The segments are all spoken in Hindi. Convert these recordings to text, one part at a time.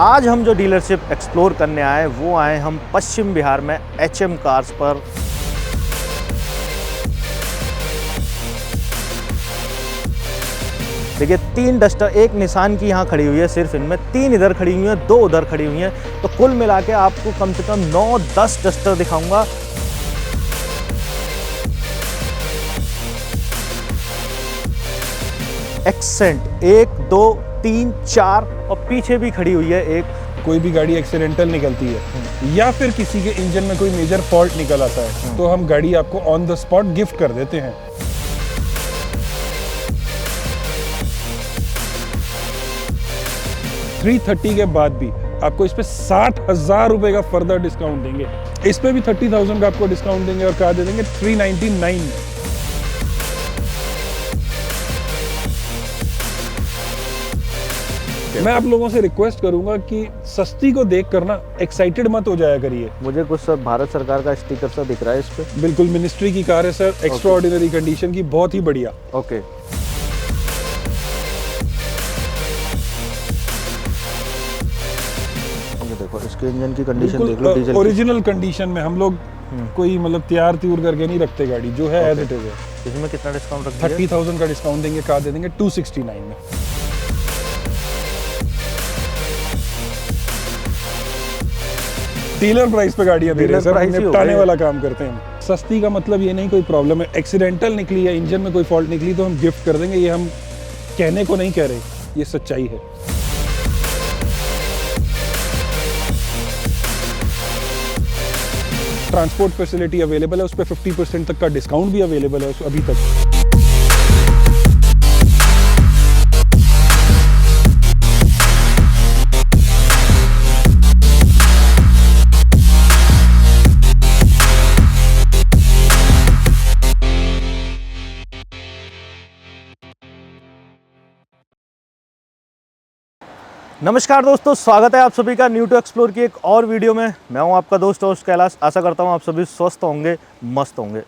आज हम जो डीलरशिप एक्सप्लोर करने आए वो आए हम पश्चिम बिहार में एचएम कार्स पर। देखिए 3 डस्टर, एक निसान की यहाँ खड़ी हुई है, सिर्फ इनमें 3 इधर खड़ी हुई हैं, 2 उधर खड़ी हुई हैं, तो कुल मिला के आपको कम से कम 9-10 डस्टर दिखाऊंगा। एक्सेंट 1, 2, 3, 4 और पीछे भी खड़ी हुई है एक। कोई भी गाड़ी एक्सीडेंटल निकलती है या फिर किसी के इंजन में कोई मेजर फॉल्ट निकल आता है तो हम गाड़ी आपको ऑन द स्पॉट गिफ्ट कर देते हैं। $330 के बाद भी आपको इस पे 60,000 रुपए का फर्दर डिस्काउंट देंगे। इस पे भी 30,000 का आपको डिस्काउंट देंगे और कार दे देंगे 399। मैं आप लोगों से रिक्वेस्ट करूंगा कि सस्ती को देख कर ना एक्साइटेड मत हो जाया करिए। मुझे कुछ सर भारत सरकार का स्टिकर सा दिख रहा है इस पे। बिल्कुल मिनिस्ट्री की कार है सर, एक्स्ट्रा ऑर्डिनरी कंडीशन की, बहुत ही बढ़िया। ओके। देखो इसके इंजन की कंडीशन देख लो, डीजल ओरिजिनल कंडीशन में। हम लोग कोई मतलब तैयार त्यूर करके नहीं रखते गाड़ी, जो है एज इट इज है। इसमें कितना डिस्काउंट रख दिया? 30,000 का डिस्काउंट देंगे, कार दे देंगे 269 में। डीलर प्राइस पे गाड़ियां दे रहे हैं सर, निपटाने वाला काम करते हैं। सस्ती का मतलब ये नहीं कोई प्रॉब्लम है, एक्सीडेंटल निकली या इंजन में कोई फॉल्ट निकली तो हम गिफ्ट कर देंगे। ये हम कहने को नहीं कह रहे, ये सच्चाई है। ट्रांसपोर्ट फैसिलिटी अवेलेबल है, उस पर 50% तक का डिस्काउंट भी अवेलेबल है अभी तक। नमस्कार दोस्तों, स्वागत है आप सभी का न्यू टू एक्सप्लोर की एक और वीडियो में। मैं हूं आपका दोस्त होस्ट कैलाश। आशा करता हूं आप सभी स्वस्थ होंगे, मस्त होंगे।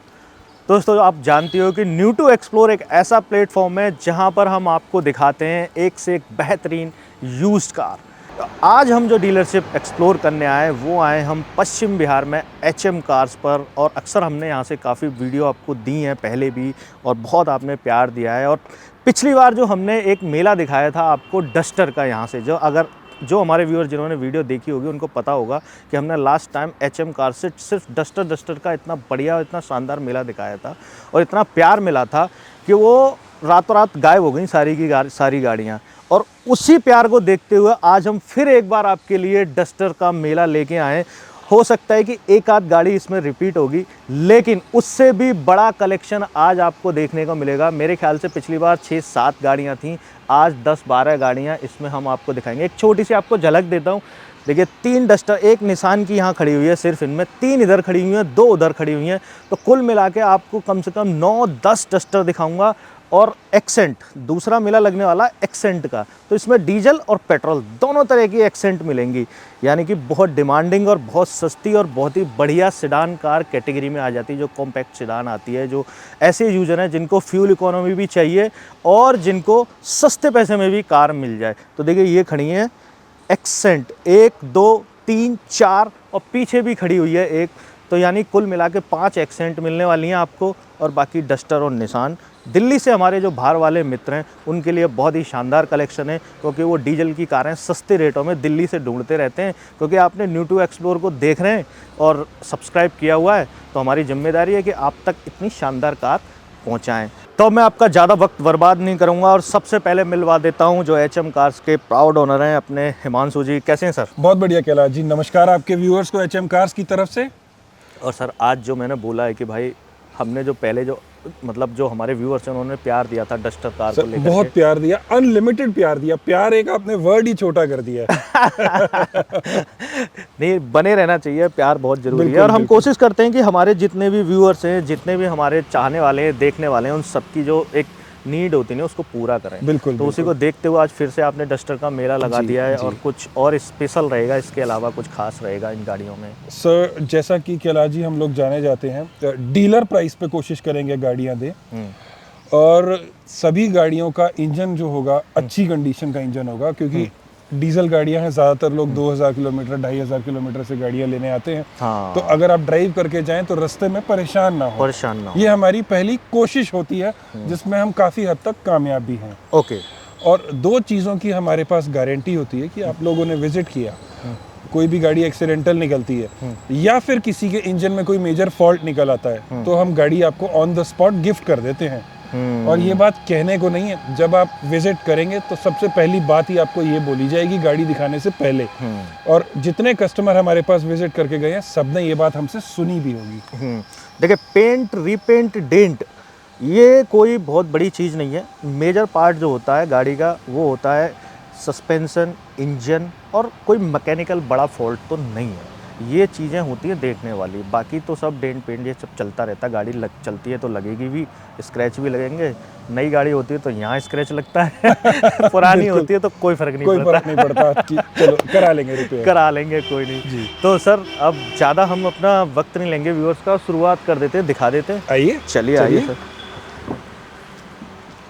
दोस्तों आप जानते हो कि न्यू टू एक्सप्लोर एक ऐसा प्लेटफॉर्म है जहां पर हम आपको दिखाते हैं एक से एक बेहतरीन यूज्ड कार। तो आज हम जो डीलरशिप एक्सप्लोर करने आए वो आए हम पश्चिम बिहार में एचएम कार्स पर। और अक्सर हमने यहाँ से काफ़ी वीडियो आपको दी हैं पहले भी, और बहुत आपने प्यार दिया है। और पिछली बार जो हमने एक मेला दिखाया था आपको डस्टर का, यहाँ से जो हमारे व्यूअर जिन्होंने वीडियो देखी होगी उनको पता होगा कि हमने लास्ट टाइम एचएम कार से सिर्फ डस्टर का इतना बढ़िया, इतना शानदार मेला दिखाया था और इतना प्यार मिला था कि वो रातों रात गायब हो गई सारी गाड़ियाँ। और उसी प्यार को देखते हुए आज हम फिर एक बार आपके लिए डस्टर का मेला लेके आए। हो सकता है कि एक आध गाड़ी इसमें रिपीट होगी, लेकिन उससे भी बड़ा कलेक्शन आज आपको देखने को मिलेगा। मेरे ख्याल से पिछली बार 6-7 गाड़ियां थीं, आज 10-12 गाड़ियां इसमें हम आपको दिखाएंगे। एक छोटी सी आपको झलक देता हूं। देखिए 3 डस्टर, एक निसान की यहाँ खड़ी हुई है, सिर्फ इनमें 3 इधर खड़ी हुई हैं, 2 उधर खड़ी हुई हैं, तो कुल मिला के आपको कम से कम 9-10 डस्टर दिखाऊंगा। और एक्सेंट दूसरा मेला लगने वाला एक्सेंट का, तो इसमें डीजल और पेट्रोल दोनों तरह की एक्सेंट मिलेंगी। यानी कि बहुत डिमांडिंग और बहुत सस्ती और बहुत ही बढ़िया सेडान कार कैटेगरी में आ जाती है, जो कॉम्पैक्ट सेडान आती है, जो ऐसे यूजर हैं जिनको फ्यूल इकोनॉमी भी चाहिए और जिनको सस्ते पैसे में भी कार मिल जाए। तो देखिए ये खड़ी है एक्सेंट, 1, 2, 3, 4 और पीछे भी खड़ी हुई है एक। तो यानी कुल मिला के 5 एक्सेंट मिलने वाली हैं आपको, और बाकी डस्टर और निसान। दिल्ली से हमारे जो बाहर वाले मित्र हैं उनके लिए बहुत ही शानदार कलेक्शन है, क्योंकि वो डीजल की कारें सस्ते रेटों में दिल्ली से ढूंढते रहते हैं। क्योंकि आपने न्यू टू एक्सप्लोर को देख रहे हैं और सब्सक्राइब किया हुआ है, तो हमारी जिम्मेदारी है कि आप तक इतनी शानदार कार पहुँचाएँ। तो मैं आपका ज़्यादा वक्त बर्बाद नहीं करूँगा और सबसे पहले मिलवा देता हूँ जो एचएम कार्स के प्राउड ओनर हैं, अपने हिमांशु जी। कैसे हैं सर? बहुत बढ़िया कैलाश जी, नमस्कार आपके व्यूअर्स को एचएम कार्स की तरफ से। और सर आज जो मैंने बोला है कि भाई हमने जो पहले जो हमारे व्यूअर्स हैं उन्होंने प्यार दिया था डस्टर कार को लेकर, बहुत प्यार दिया, अनलिमिटेड प्यार दिया। प्यार एक आपने वर्ड ही छोटा कर दिया है। नहीं, बने रहना चाहिए, प्यार बहुत जरूरी है। और हम कोशिश करते हैं कि हमारे जितने भी व्यूअर्स हैं, जितने भी हमारे चाहने वाले हैं, देखने वाले हैं, उन सबकी जो एक नीड होती है उसको पूरा करें। बिल्कुल। तो उसी को देखते हुए आज फिर से आपने डस्टर का मेला लगा दिया है। और कुछ और स्पेशल रहेगा, इसके अलावा कुछ खास रहेगा इन गाड़ियों में? सर जैसा कि कैलाश जी हम लोग जाने जाते हैं, डीलर प्राइस पे कोशिश करेंगे गाड़ियां दें, और सभी गाड़ियों का इंजन जो होगा अच्छी कंडीशन का इंजन होगा, क्योंकि डीजल गाड़ियां हैं, ज़्यादातर लोग 2000 किलोमीटर 2500 किलोमीटर से गाड़ियां लेने आते हैं। हाँ। तो अगर आप ड्राइव करके जाएं तो रास्ते में परेशान ना हो, ये हमारी पहली कोशिश होती है, जिसमें हम काफ़ी हद तक कामयाब भी हैं। ओके। और 2 चीज़ों की हमारे पास गारंटी होती है कि आप लोगों ने विजिट किया, कोई भी गाड़ी एक्सीडेंटल निकलती है या फिर किसी के इंजन में कोई मेजर फॉल्ट निकल आता है, तो हम गाड़ी आपको ऑन द स्पॉट गिफ्ट कर देते हैं। और ये बात कहने को नहीं है, जब आप विजिट करेंगे तो सबसे पहली बात ही आपको ये बोली जाएगी गाड़ी दिखाने से पहले। और जितने कस्टमर हमारे पास विजिट करके गए हैं, सबने ये बात हमसे सुनी भी होगी। देखिए, पेंट, रीपेंट, डेंट, ये कोई बहुत बड़ी चीज़ नहीं है। मेजर पार्ट जो होता है गाड़ी का वो होता है सस्पेंशन, इंजन, और कोई मैकेनिकल बड़ा फॉल्ट तो नहीं है। ये चीज़ें होती हैं देखने वाली, बाकी तो सब डेंट पेंट ये सब चलता रहता है। गाड़ी चलती है तो लगेगी भी, स्क्रैच भी लगेंगे। नई गाड़ी होती है तो यहाँ स्क्रैच लगता है पुरानी होती है तो कोई फ़र्क नहीं पड़ता। चलो करा लेंगे, रिपेयर करा लेंगे, कोई नहीं। तो सर अब ज़्यादा हम अपना वक्त नहीं लेंगे व्यूअर्स का, शुरुआत कर देते हैं, दिखा देते हैं। आइए, चलिए आइए सर।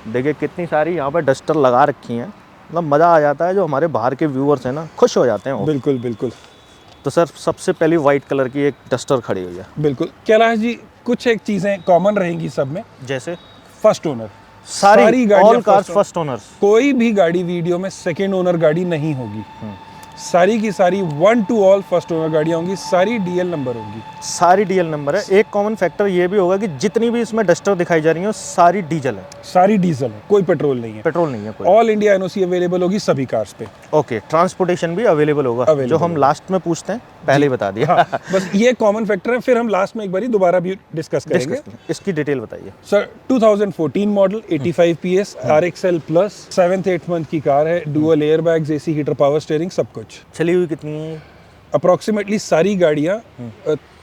देखिए कितनी सारी यहाँ पर डस्टर लगा रखी हैं, मतलब मज़ा आ जाता है। जो हमारे बाहर के व्यूअर्स हैं ना, खुश हो जाते हैं। बिल्कुल बिल्कुल। तो सर सबसे पहली वाइट कलर की एक डस्टर खड़ी हुई है। बिल्कुल कैलाश जी, कुछ एक चीज़ें कॉमन रहेंगी सब में, जैसे फर्स्ट ओनर, सारी ऑल कार्स फर्स्ट ओनर्स। कोई भी गाड़ी वीडियो में सेकेंड ओनर गाड़ी नहीं होगी। सारी की सारी 1 to all फर्स्ट ओनर गाड़ियाँ होंगी, सारी डीएल नंबर होंगी। सारी डीएल नंबर है। एक कॉमन फैक्टर ये भी होगा कि जितनी भी इसमें डस्टर दिखाई जा रही है सारी डीजल है। सारी डीजल है, कोई पेट्रोल नहीं है। पेट्रोल नहीं है कोई। ऑल इंडिया एनओसी अवेलेबल होगी सभी कार्स पे। ओके, ट्रांसपोर्टेशन भी अवेलेबल होगा, जो हम लास्ट में पूछते हैं, पहले ही बता दिया। हाँ, बस ये कॉमन फैक्टर है, फिर हम लास्ट में एक बार दोबारा भी डिस्कस करेंगे। इसकी डिटेल बताइए sir. 2014 model, 85 PS, RXL plus, 7th-8th month की कार है, dual air bags, AC heater, power steering, सब कुछ। चली हुई कितनी है? अप्रोक्सीमेटली सारी गाड़ियाँ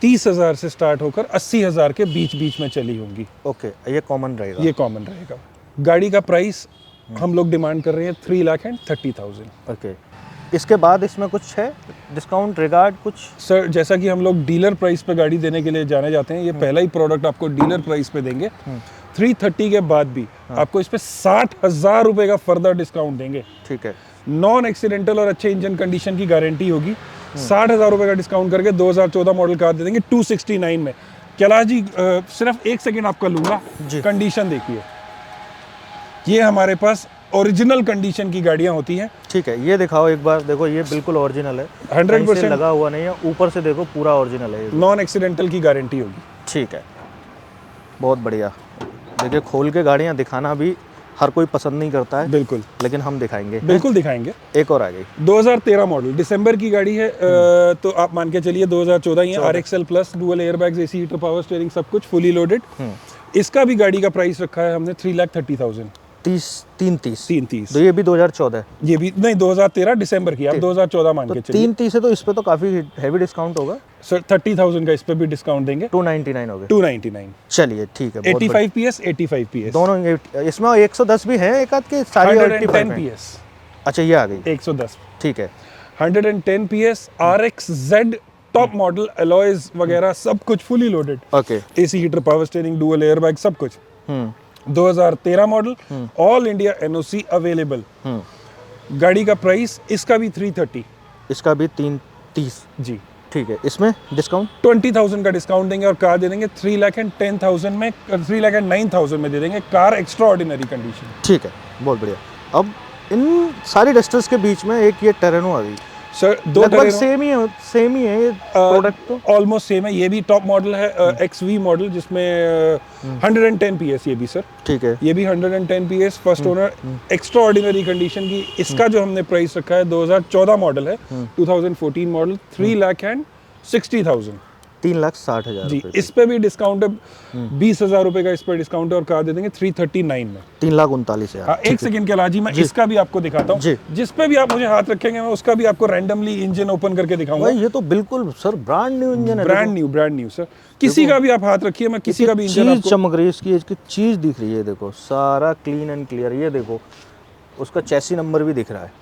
30,000 से स्टार्ट होकर 80,000 के बीच बीच में चली होंगी। ओके, ये कॉमन रहेगा। ये कॉमन रहेगा। गाड़ी का प्राइस हम लोग डिमांड कर रहे हैं 3,30,000। ओके, इसके बाद इसमें कुछ है डिस्काउंट रिगार्ड कुछ? सर जैसा कि हम लोग डीलर प्राइस पे गाड़ी देने के लिए जाने जाते हैं, ये पहला ही प्रोडक्ट आपको डीलर प्राइस पे देंगे। 330 के बाद भी आपको इस पे 60,000 रुपए का फर्दर डिस्काउंट देंगे। ठीक है। नॉन एक्सीडेंटल और अच्छे इंजन कंडीशन की गारंटी होगी। 60,000 रुपए का डिस्काउंट करके 2014 मॉडल कार दे देंगे 269 में। कैलाश जी सिर्फ 1 सेकेंड आपका लूंगा, कंडीशन देखिए। ये हमारे पास ओरिजिनल कंडीशन की गाड़ियां होती हैं। ठीक है, ये दिखाओ एक बार। देखो ये बिल्कुल ओरिजिनल है, 100% लगा हुआ नहीं है। ऊपर से देखो पूरा ओरिजिनल है, नॉन एक्सीडेंटल की गारंटी होगी। ठीक है, बहुत बढ़िया। देखिए खोल के गाड़ियां दिखाना भी हर कोई पसंद नहीं करता है, बिल्कुल, लेकिन हम दिखाएंगे। बिल्कुल दिखाएंगे। एक और आ गई 2013 मॉडल, दिसंबर की गाड़ी है। तो आप मान के चलिए 2014 ही है। RXL plus, dual air bags, AC heater, power steering, सब कुछ फुली लोडेड। इसका भी गाड़ी का प्राइस रखा है हमने 3,30,000। 330। तो ये भी 2014 है? ये भी नहीं, 2013 दिसंबर की, आप 2014 मान के चलिए। 330 है तो इस पे तो काफी हैवी डिस्काउंट होगा सर। 30,000 का इस पे भी डिस्काउंट देंगे। 299 हो गए। 299। चलिए ठीक है। 85 PS, 85 PS दोनों। इसमें 110 भी है एक आध के, सारी 110 PS। अच्छा ये आ गई 110। ठीक है। 110 PS, RXZ top model, alloys वगैरह सब कुछ fully loaded. Okay. AC heater, power steering, dual air bag, सब कुछ। 2013 model, all India NOC available. गाड़ी का प्राइस इसका भी 330। इसका भी 330 जी। ठीक है। इसमें डिस्काउंट 20,000 का डिस्काउंट देंगे और कार दे देंगे 3,10,000 में, 3,09,000 में दे देंगे। Car extra ordinary condition. ठीक है, बहुत बढ़िया। अब इन सारी डस्टर्स के बीच में एक ये टेरेनो आ गई सर। लगभग सेम ही है ये प्रोडक्ट तो? ऑलमोस्ट सेम है। ये भी टॉप मॉडल है, XV मॉडल, जिसमें 110 PS। ये भी सर ठीक है। ये भी 110 PS, first owner, extra ordinary condition की। इसका जो हमने प्राइस रखा है 2014 मॉडल है, 2014 मॉडल, 3,60,000। 3,60,000 जी। इस पे भी डिस्काउंट है, 20,000 रुपए का इस पे डिस्काउंट है और कार दे देंगे 339 में। 3,39,000। हाँ, एक सेकंड के लाजी, मैं इसका भी आपको दिखाता हूँ। जिस पे भी आप मुझे हाथ रखेंगे मैं उसका भी आपको रैंडमली इंजन ओपन करके दिखाऊंगा। ये तो बिल्कुल सर ब्रांड न्यू इंजन है। Brand new sir. किसी का भी आप हाथ रखिए, मैं किसी का भी इंजन आपको चमक रही है, इसकी चीज दिख रही है। देखो सारा क्लीन एंड क्लियर। ये देखो उसका चैसी नंबर भी दिख रहा है,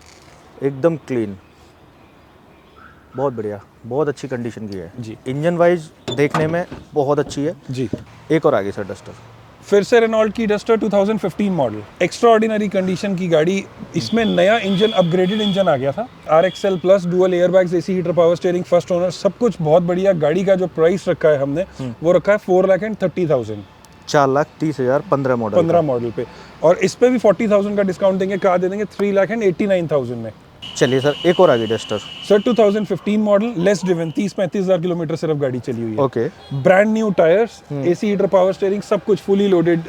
एकदम क्लीन। बहुत बढ़िया, बहुत अच्छी कंडीशन की है जी। इंजन वाइज देखने में बहुत अच्छी है जी। एक और आगे सर डस्टर फिर से रेनॉल्ट की duster 2015 model, extra ordinary condition की गाड़ी। इसमें नया इंजन, अपग्रेडेड इंजन आ गया था, RXL plus, dual airbags, AC heater, power steering, first owner, सब कुछ बहुत बढ़िया। गाड़ी का जो प्राइस रखा है हमने वो रखा है 4,30,000, 4,30,000 15 मॉडल 15 मॉडल पे। और इस पे भी 40,000 का डिस्काउंट देंगे, कहा दे देंगे 3,89,000 में। चलिए सर, एक और आगे duster. Sir 2015 model, less driven, 30-35,000 kilometre सिर्फ गाड़ी चली हुई है। Okay, brand new tyres, AC heater, power steering, सब कुछ fully loaded,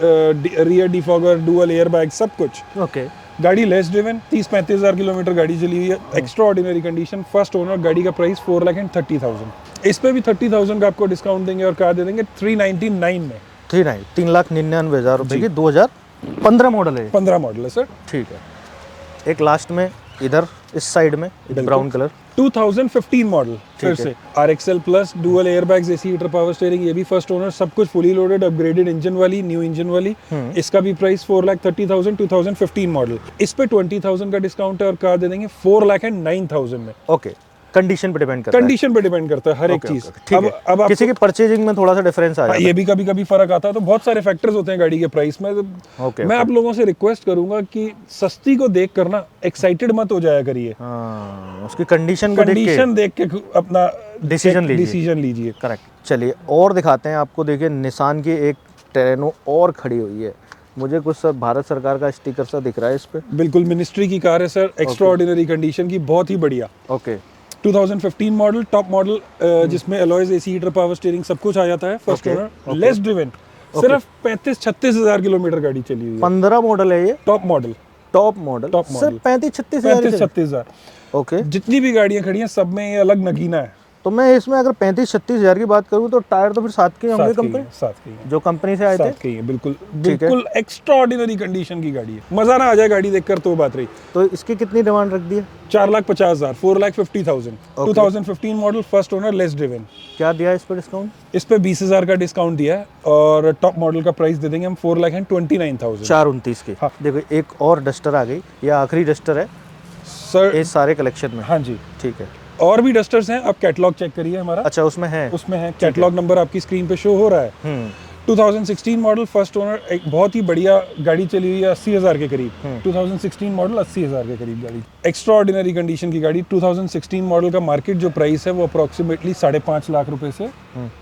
rear defogger, dual airbag, सब कुछ। ओके, गाड़ी लेस ड्रिवन, 30-35,000 किलोमीटर गाड़ी चली हुई है, extra ordinary condition, first owner. गाड़ी का प्राइस 4,30,000। इस पे भी 30,000 का आपको डिस्काउंट देंगे और कहा दे देंगे 3,99 में। 3,99,000 रुपए की 2015 मॉडल है। 15 मॉडल है सर। ठीक है, एक लास्ट में इधर इस साइड में ब्राउन कलर, 2015 मॉडल, फिर से RXL plus, dual airbags, AC heater, power steering, ये भी फर्स्ट ओनर, सब कुछ फुली लोडेड, अपग्रेडेड इंजन वाली, न्यू इंजन वाली। इसका भी प्राइस 4,30,000, 2015 मॉडल। इस पे 20,000 का डिस्काउंट है और कहा दे देंगे 4,09,000 में। ओके, कंडीशन पे डिपेंड करता है। कंडीशन पे डिपेंड करता है हर एक चीज। ठीक है, अब आप किसी की परचेजिंग में थोड़ा सा डिफरेंस आ जाता है। ये भी कभी कभी फर्क आता है, तो बहुत सारे फैक्टर्स होते हैं गाड़ी के प्राइस में। मैं आप लोगों से रिक्वेस्ट करूंगा कि सस्ती को देख कर ना एक्साइटेड मत हो जाया करिए। उसकी कंडीशन देख के अपना डिसीजन लीजिए। करेक्ट। चलिए और दिखाते हैं आपको। देखिए निसान की एक टेरेनो और खड़ी हुई है, मुझे कुछ सर भारत सरकार का स्टिकर सा दिख रहा है इस पे। बिल्कुल मिनिस्ट्री की कार है सर, एक्स्ट्रा ऑर्डिनरी कंडीशन की, बहुत ही बढ़िया। ओके, 2015 मॉडल, टॉप मॉडल, जिसमें alloys, AC heater, power steering, सब कुछ आ जाता है। फर्स्ट ओनर, लेस ड्रिवन, सिर्फ 35-36,000 किलोमीटर गाड़ी चली हुई है। 15 मॉडल है ये, टॉप मॉडल सिर्फ 35-36,000। ओके, जितनी भी गाड़ियां खड़ी हैं सब में ये अलग नगीना है। तो मैं इसमें अगर 35-36,000 की बात करूं तो टायर तो फिर साथ के होंगे कंपनी, साथ के ही हैं। जो कंपनी से आए थे। साथ के ही हैं, बिल्कुल एक्स्ट्रा ऑर्डिनरी कंडीशन की गाड़ी है। मजा ना आ जाए गाड़ी देखकर तो बात रही। तो इसकी कितनी डिमांड रख दी है? 4,50,000, 4,50,000। 2015 model, first owner, less driven. क्या दिया इस पर डिस्काउंट? इस पे 20,000 का डिस्काउंट दिया है और टॉप मॉडल का प्राइस दे देंगे हम 4,29,000। 4,29 की। हाँ। देखो एक और डस्टर आ गई, ये आखिरी डस्टर है सर इस सारे कलेक्शन में। हाँ जी, ठीक है। और भी डस्टर्स हैं, आप कैटलॉग चेक करिए हमारा। अच्छा, उसमें है कैटलॉग नंबर आपकी स्क्रीन पे शो हो रहा है। 2016 मॉडल, फर्स्ट ओनर, एक बहुत ही बढ़िया गाड़ी चली हुई है, 80,000 के करीब। 2016 मॉडल, 80,000 के करीब गाड़ी, एक्स्ट्रा ऑर्डिनरी कंडीशन की गाड़ी। 2016 मॉडल का मार्केट जो प्राइस है वो अप्रोक्सीमेटली 5.5 लाख रुपए से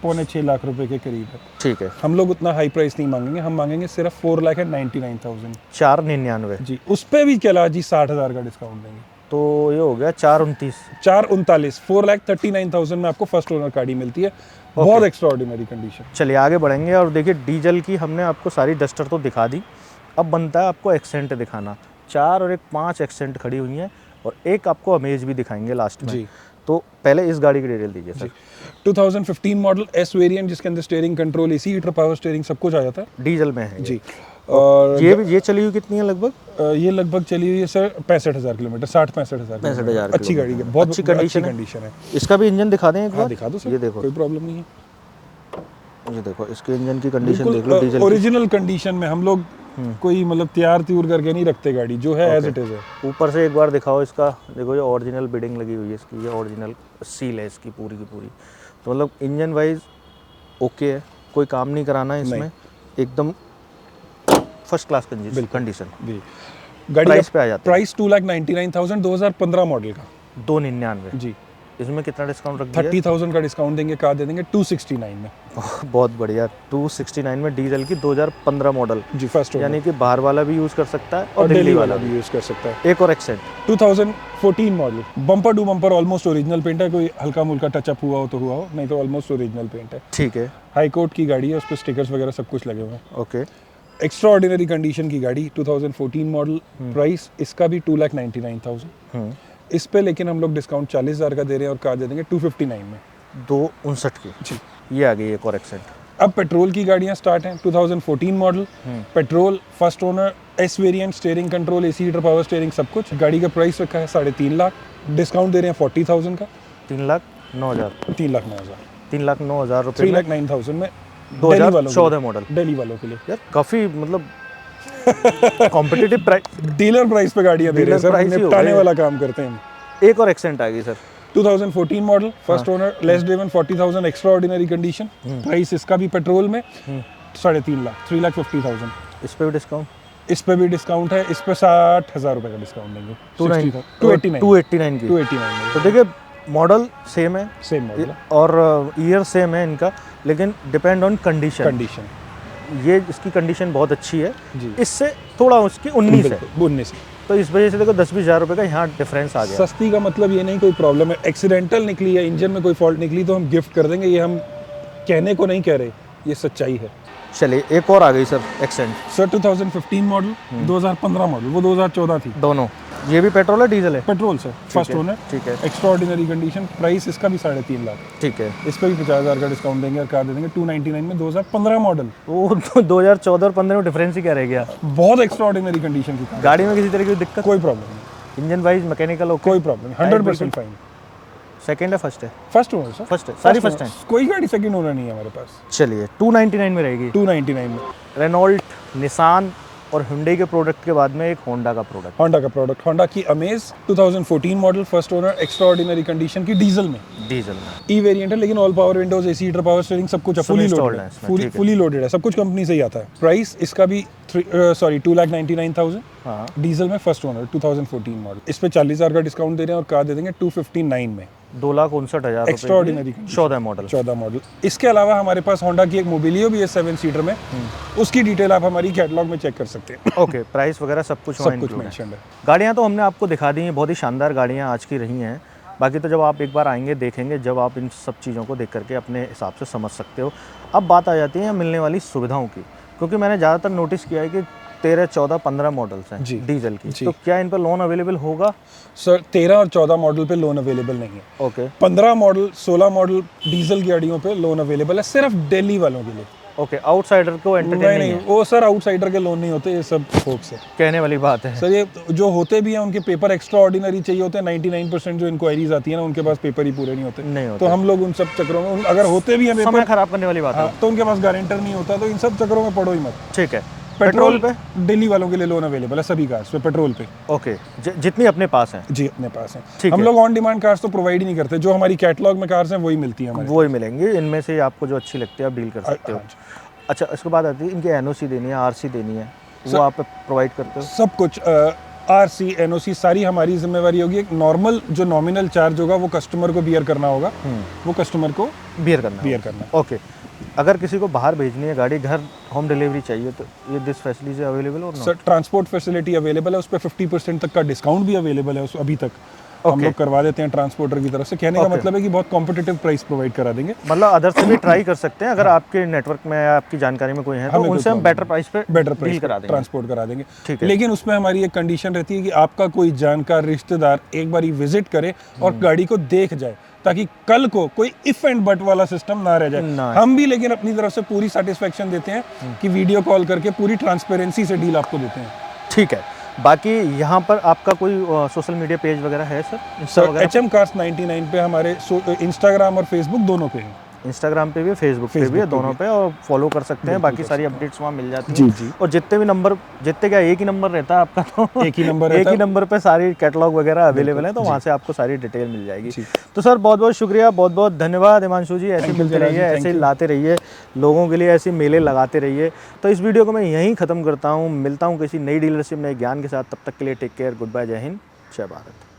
5.25 लाख रुपए के करीब है। ठीक है, हम लोग उतना हाई प्राइस नहीं मांगेंगे, हम मांगेंगे सिर्फ 4,99,000। 4,99 जी, उस पे भी क्या जी 60,000 का डिस्काउंट देंगे, तो ये हो गया 4,29। 4,39, 4,39,000 में आपको फर्स्ट ओनर गाड़ी मिलती है। बहुत एक्स्ट्रा ऑर्डिनरी कंडीशन। चलिए आगे बढ़ेंगे और देखिए डीजल की हमने आपको सारी डस्टर तो दिखा दी, अब बनता है आपको एक्सेंट दिखाना। 4 और 5 एक्सेंट खड़ी हुई हैं और एक आपको अमेज भी दिखाएंगे लास्ट में जी। तो पहले इस गाड़ी की डिटेल दीजिए सर। 2015 मॉडल, S वेरिएंट, जिसके अंदर steering control, AC heater, power steering, सब कुछ आ जाता है। डीजल में है जी। और ये चली हुई कितनी है लगभग? ये लगभग चली हुई है सर 65,000 किलोमीटर, 60-65,000। 65,000। अच्छी गाड़ी है, बहुत अच्छी कंडीशन है। इसका भी इंजन दिखा दें एक बार? दिखा दो सर, ये देखो, कोई प्रॉब्लम नहीं है। ये देखो इसके इंजन की कंडीशन देख लो, डीजल ओरिजिनल कंडीशन में। हम लोग कोई मतलब तैयार करके नहीं रखते गाड़ी, जो है एज इट इज है। ऊपर से एक बार दिखाओ इसका, देखो ये ओरिजिनल बिडिंग लगी हुई है इसकी, ये ओरिजिनल सील है इसकी पूरी की पूरी। तो मतलब इंजन वाइज ओके है, कोई काम नहीं कराना है इसमें, एकदम फर्स्ट क्लास कंडीशन। गाड़ी प्राइस पे आ जाता है। प्राइस 2,99,000, 2015 मॉडल का, 2,99। जी। इसमें कितना डिस्काउंट रख दिया? 30,000 का डिस्काउंट देंगे, कहा दे देंगे 269 में। बहुत बढ़िया, 269 में डीजल की 2015 मॉडल। जी, फर्स्ट यानी कि बाहर वाला भी यूज कर सकता है और दिल्ली वाला भी यूज कर सकता है। एक और Accent 2014 model, bumper to bumper almost original paint है, कोई हल्का मुल्का टचअप हुआ हो तो हुआ हो, नहीं तो ऑलमोस्ट ओरिजिनल पेंट है। ठीक है, हाई कोर्ट की गाड़ी है, उस पर स्टिकर्स वगैरह सब कुछ लगे हुए हैं। ओके। एक्स्ट्रा ऑर्डिनरी कंडीशन की गाड़ी, 2014 मॉडल, प्राइस इसका भी 2,99,000। इस पे लेकिन हम लोग डिस्काउंट 40,000 का दे रहे हैं और कहा दे देंगे 259 में। 259 की। जी, ये आ गई एक और एक्सेंट। अब पेट्रोल की गाड़ियां स्टार्ट हैं। 2014 model, petrol, first owner, S variant, steering control, AC heater, power steering, सब कुछ। गाड़ी का प्राइस रखा है 3.5 लाख, डिस्काउंट दे रहे हैं 40,000 का। 3,09,000। 3,09,000। 3,09,000 रुपए 3,09,000 में 2014 मॉडल, दिल्ली वालों के लिए। यार काफी मतलब कॉम्पिटिटिव प्राइस, डीलर प्राइस पे गाड़ियां दे रहे हैं सर, प्राइस ही हो निपटाने गए। वाला काम करते हैं। एक और एक्सेंट आ गई sir. 2014 model, first owner, less driven, 40,000, extra ordinary condition. Price इसका भी पेट्रोल में 3.5 लाख, 3,50,000। इस पे भी डिस्काउंट? इस पे भी डिस्काउंट है, इस पे 60,000 रुपए का डिस्काउंट देंगे। 289 289 की। 289 तो देखिए मॉडल सेम है सेम मॉडल है, और ईयर सेम है इनका, लेकिन डिपेंड ऑन कंडीशन। कंडीशन ये इसकी कंडीशन बहुत अच्छी है, जी। इससे थोड़ा उसकी 19 है, 19। तो इस वजह से देखो 10-20 हज़ार रुपये का यहाँ डिफरेंस आ गया। सस्ती का मतलब ये नहीं कोई प्रॉब्लम है, एक्सीडेंटल निकली या इंजन में कोई फॉल्ट निकली तो हम गिफ्ट कर देंगे, ये हम कहने को नहीं कह रहे, ये सच्चाई है। चलिए एक और आ गई sir accent. Sir 2015 model, 2015 model, वो 2014 थी। दोनों ये भी पेट्रोल है डीजल है? पेट्रोल सर, फर्स्ट है, ओनर, ठीक है। एक्स्ट्रा ऑर्डिनरी कंडीशन, प्राइस इसका भी 3.5 लाख। ठीक है। इस पर भी 50,000 का डिस्काउंट देंगे और कार दे देंगे 299 में, 2015 मॉडल। वो तो 2014 और 15 में डिफरेंस ही क्या रह गया? बहुत एक्स्ट्रा ऑर्डिनरी कंडीशन की कार, गाड़ी में किसी तरह की दिक्कत? कोई प्रॉब्लम नहीं, इंजन वाइज मैकेनिकल ओके? कोई प्रॉब्लम नहीं, 100% फाइन। सेकंड है फर्स्ट है? फर्स्ट ओनर सर, फर्स्ट है, सारी फर्स्ट है। कोई गाड़ी सेकंड ओनर नहीं है हमारे पास। चलिए 299 में रहेगी। 299 में रेनॉल्ट, निसान और हुंडई के प्रोडक्ट के बाद में एक होंडा का प्रोडक्ट। होंडा का प्रोडक्ट, होंडा की amaze 2014 model, first owner, extra ordinary condition की, डीजल में। डीजल में ई वेरिएंट है, लेकिन all power Windows, AC heater, power steering सब कुछ फुली installed लोडेड है है, इसमें, ठीक है। फुली लोडेड है, सब कुछ कंपनी से ही आता है। प्राइस इसका भी 2,99,000, हाँ। डीजल में, फर्स्ट ओनर, 2014 मॉडल। इस पे 40,000 का डिस्काउंट दे रहे हैं और कार दे देंगे 259 में, 2,59,000 एक्स्ट्रा ऑर्डिनरी 14 मॉडल। 14 मॉडल। इसके अलावा हमारे पास होंडा की एक मोबिलियो भी है 7 सीटर में, उसकी डिटेल आप हमारी कैटलॉग में चेक कर सकते हैं। ओके, प्राइस वगैरह सब कुछ सब कुछ मेंशन है। गाड़ियाँ तो हमने आपको दिखा दी हैं, बहुत ही शानदार गाड़ियाँ आज की रही हैं। बाकी तो जब आप एक बार आएंगे देखेंगे, जब आप इन सब चीज़ों को देख करके अपने हिसाब से समझ सकते हो। अब बात आ जाती है मिलने वाली सुविधाओं की, क्योंकि मैंने ज़्यादातर नोटिस किया है कि 13, 14, 15 मॉडल्स हैं जी, डीजल की, जी। तो क्या इन पर लोन अवेलेबल होगा? सर 13 और 14 मॉडल पे लोन अवेलेबल नहीं है। ओके 15 मॉडल, 16 मॉडल डीजल गाड़ियों पे लोन अवेलेबल है, सिर्फ दिल्ली वालों के लिए। ओके, आउटसाइडर को एंटरटेन नहीं, वो सर आउटसाइडर के लोन नहीं होते, ये सब फोक्स है। कहने वाली बात है सर ये जो होते भी हैं उनके पेपर एक्स्ट्रा ऑर्डिनरी चाहिए होते हैं। 99% जो इंक्वायरीज आती है ना, उनके पास पेपर ही पूरे नहीं होते। नहीं होते। तो हम लोग उन सब चक्करों में, अगर होते भी हैं समय पेपर, खराब करने वाली बात है। हाँ, तो उनके पास गारंटर नहीं होता, तो इन सब चक्करों में पड़ो ही मत। ठीक है। पेट्रोल पे दिल्ली वालों के लिए लोन अवेलेबल है सभी कार्स पे, पेट्रोल पे। ओके, जितनी अपने पास है जी अपने पास है। ठीक हम है। लोग ऑन डिमांड कार्स तो प्रोवाइड ही नहीं करते, जो हमारी कैटलॉग में कार्स हैं वही मिलती है हमारे। वो ही मिलेंगी, इनमें से आपको जो अच्छी लगती है आप डील कर सकते हो। हाँ जी। अच्छा, इसके बाद आती है इनकी एनओसी देनी है, आरसी देनी है, वो आप प्रोवाइड करते हो? सब कुछ आरसी, एनओसी सारी हमारी जिम्मेवारी होगी। एक नॉर्मल जो नॉमिनल चार्ज होगा वो कस्टमर को बियर करना होगा, वो कस्टमर को बियर करना बियर है। करना है। ओके, अगर किसी को बाहर भेजनी है गाड़ी, घर होम डिलीवरी चाहिए, तो ये दिस फैसिलिटी अवेलेबल और सर ट्रांसपोर्ट फैसिलिटी अवेलेबल है, उस पर 50% तक का डिस्काउंट भी अवेलेबल है अभी तक। हम लोग करवा देते हैं ट्रांसपोर्टर की तरफ से। कहने का मतलब है कि बहुत कॉम्पिटिटिव प्राइस प्रोवाइड करा देंगे। मतलब अदर से भी ट्राई कर सकते हैं, अगर आपके नेटवर्क में या आपकी जानकारी में कोई है तो उनसे हम बेटर प्राइस पे डील करा देंगे, ट्रांसपोर्ट करा देंगे। ठीक है। लेकिन उसमें हमारी एक कंडीशन रहती है कि आपका कोई जानकार रिश्तेदार एक बार विजिट करे और गाड़ी को देख जाए, ताकि कल को कोई इफ एंड बट वाला सिस्टम ना रह जाए। हम भी लेकिन अपनी तरफ से पूरी सेटिस्फेक्शन देते हैं कि वीडियो कॉल करके पूरी ट्रांसपेरेंसी से डील आपको देते हैं। ठीक है। बाकी यहाँ पर आपका कोई सोशल मीडिया पेज वगैरह है सर? सर HM Cars 99 पे हमारे इंस्टाग्राम और फेसबुक दोनों पे है। इंस्टाग्राम पे भी, फेसबुक पे भी है, दोनों पे, और फॉलो कर सकते हैं। बाकी सारी अपडेट्स वहाँ मिल जाती जी हैं। जी। और जितने भी नंबर, जितने क्या एक ही नंबर रहता है आपका, तो एक ही नंबर एक रहता ही है। नंबर पे सारी कैटलॉग वगैरह अवेलेबल है, तो वहाँ से आपको सारी डिटेल मिल जाएगी। तो सर बहुत बहुत शुक्रिया, बहुत बहुत धन्यवाद हिमांशु जी। ऐसे मिलते रहिए, ऐसे ही लाते रहिए लोगों के लिए, ऐसे मेले लगाते रहिए। तो इस वीडियो को मैं यहीं ख़त्म करता हूँ, मिलता हूँ किसी नई डीलरशिप, नए ज्ञान के साथ। तब तक के लिए टेक केयर, गुड बाय, जय हिंद, जय भारत।